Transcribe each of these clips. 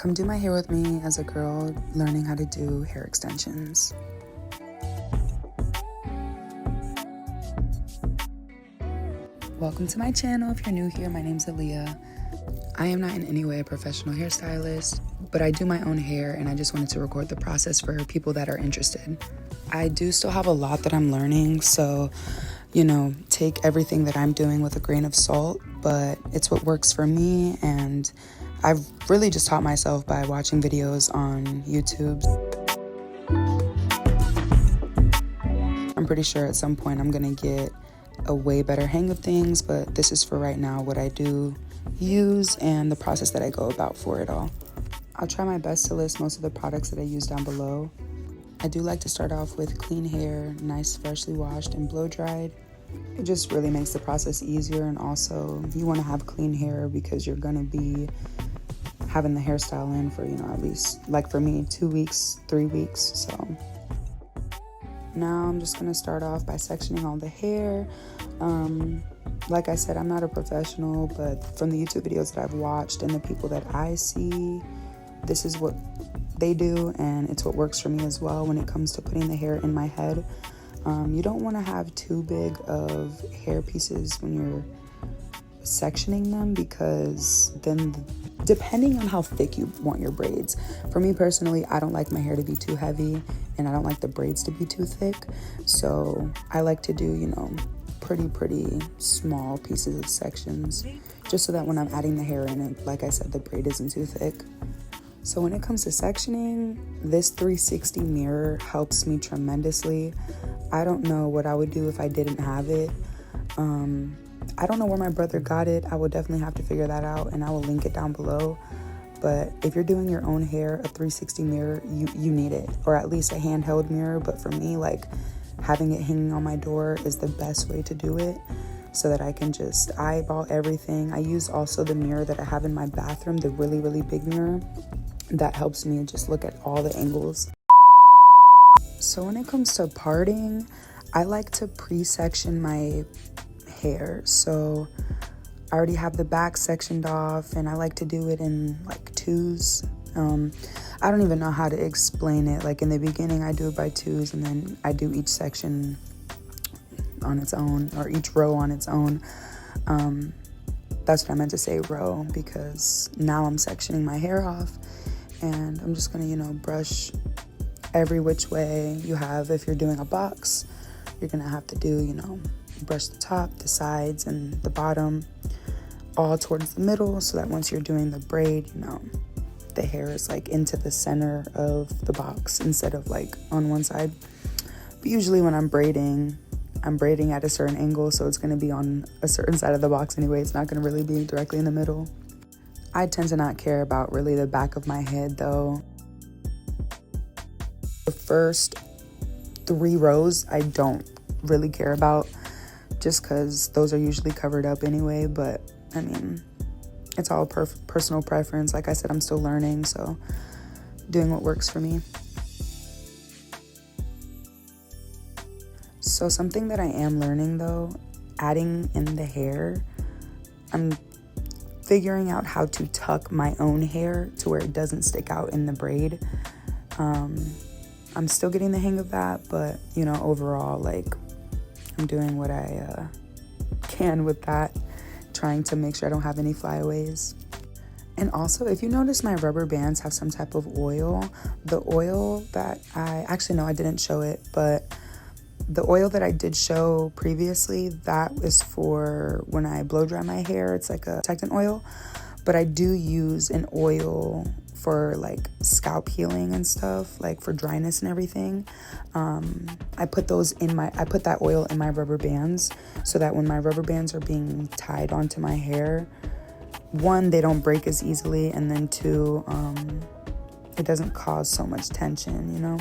Come do my hair with me as a girl learning how to do hair extensions. Welcome to my channel. If you're new here, my name's Aaliyah. I am not in any way a professional hairstylist, but I do my own hair and I just wanted to record the process for people that are interested. I do still have a lot that I'm learning, so, take everything that I'm doing with a grain of salt, but it's what works for me, and I've really just taught myself by watching videos on YouTube. I'm pretty sure at some point I'm gonna get a way better hang of things, but this is for right now what I do use and the process that I go about for it all. I'll try my best to list most of the products that I use down below. I do like to start off with clean hair, nice freshly washed and blow dried. It just really makes the process easier, and also you want to have clean hair because you're gonna be having the hairstyle in for, at least, like for me, 2 weeks, 3 weeks. So now I'm just gonna start off by sectioning all the hair. Like I said, I'm not a professional, but from the YouTube videos that I've watched and the people that I see, this is what they do, and it's what works for me as well when it comes to putting the hair in my head. You don't want to have too big of hair pieces when you're sectioning them, because then depending on how thick you want your braids. For me personally, I don't like my hair to be too heavy and I don't like the braids to be too thick. So I like to do, pretty small pieces of sections, just so that when I'm adding the hair in it, like I said, the braid isn't too thick. So when it comes to sectioning, this 360 mirror helps me tremendously. I don't know what I would do if I didn't have it. I don't know where my brother got it. I will definitely have to figure that out, and I will link it down below. But if you're doing your own hair, a 360 mirror, you need it, or at least a handheld mirror. But for me, like, having it hanging on my door is the best way to do it, so that I can just eyeball everything. I use also the mirror that I have in my bathroom, the really, really big mirror. That helps me just look at all the angles. So when it comes to parting, I like to pre-section my hair. So I already have the back sectioned off, and I like to do it in like twos. I don't even know how to explain it. Like in the beginning, I do it by twos, and then I do each section on its own, or each row on its own. That's what I meant to say, row, because now I'm sectioning my hair off, and I'm just gonna, brush every which way you have. If you're doing a box, you're gonna have to do, brush the top, the sides, and the bottom, all towards the middle, so that once you're doing the braid, the hair is like into the center of the box instead of like on one side. But usually when I'm braiding at a certain angle, so it's gonna be on a certain side of the box anyway. It's not gonna really be directly in the middle. I tend to not care about really the back of my head though. The first 3 rows I don't really care about, just because those are usually covered up anyway. But I mean, it's all personal preference. Like I said, I'm still learning, so doing what works for me. So something that I am learning though, adding in the hair, I'm figuring out how to tuck my own hair to where it doesn't stick out in the braid. I'm still getting the hang of that, but overall, like, I'm doing what I can with that, trying to make sure I don't have any flyaways. And also, if you notice, my rubber bands have some type of oil. The oil that I didn't show it, but the oil that I did show previously, that is for when I blow dry my hair. It's like a protectant oil, but I do use an oil for like scalp healing and stuff, like for dryness and everything. I put that oil in my rubber bands, so that when my rubber bands are being tied onto my hair, 1, they don't break as easily, and then 2, it doesn't cause so much tension,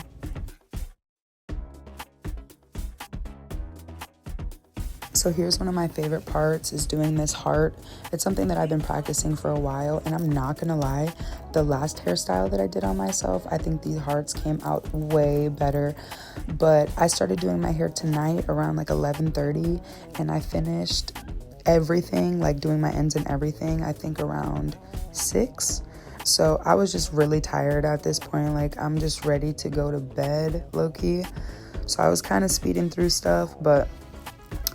So here's one of my favorite parts, is doing this heart. It's something that I've been practicing for a while, and I'm not gonna lie, the last hairstyle that I did on myself, I think these hearts came out way better. But I started doing my hair tonight around like 11:30, and I finished everything, like doing my ends and everything, I think around 6. So I was just really tired at this point. Like, I'm just ready to go to bed, low-key. So I was kind of speeding through stuff, but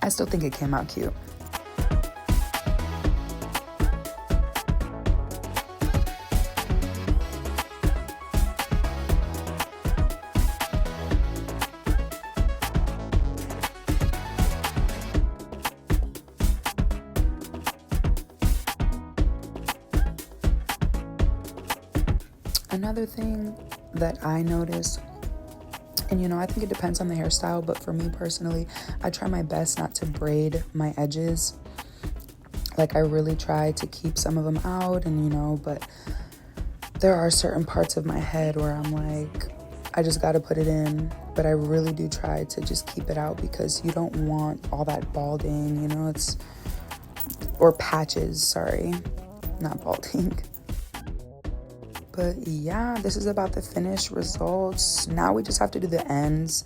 I still think it came out cute. Another thing that I noticed, and you know, I think it depends on the hairstyle, but for me personally, I try my best not to braid my edges. Like, I really try to keep some of them out, and you know, but there are certain parts of my head where I'm like, I just gotta put it in, but I really do try to just keep it out because you don't want all that balding, you know, or patches, sorry, not balding. But yeah, this is about the finished results. Now we just have to do the ends.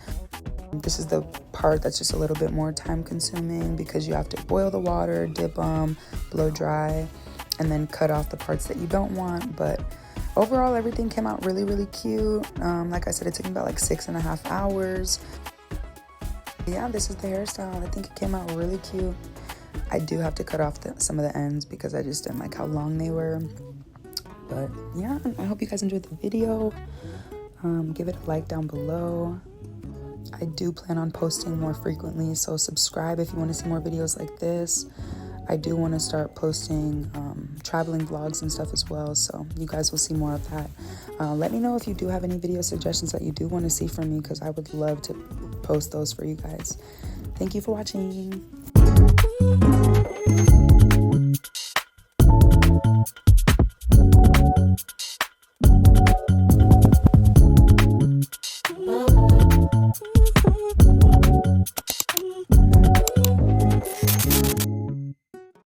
This is the part that's just a little bit more time consuming because you have to boil the water, dip them, blow dry, and then cut off the parts that you don't want. But overall, everything came out really, really cute. Like I said, it took me about like 6.5 hours. Yeah, this is the hairstyle. I think it came out really cute. I do have to cut off some of the ends because I just didn't like how long they were. But yeah, I hope you guys enjoyed the video. Give it a like down below. I do plan on posting more frequently, so subscribe if you want to see more videos like this. I do want to start posting traveling vlogs and stuff as well, so you guys will see more of that. Let me know if you do have any video suggestions that you do want to see from me, because I would love to post those for you guys. Thank you for watching.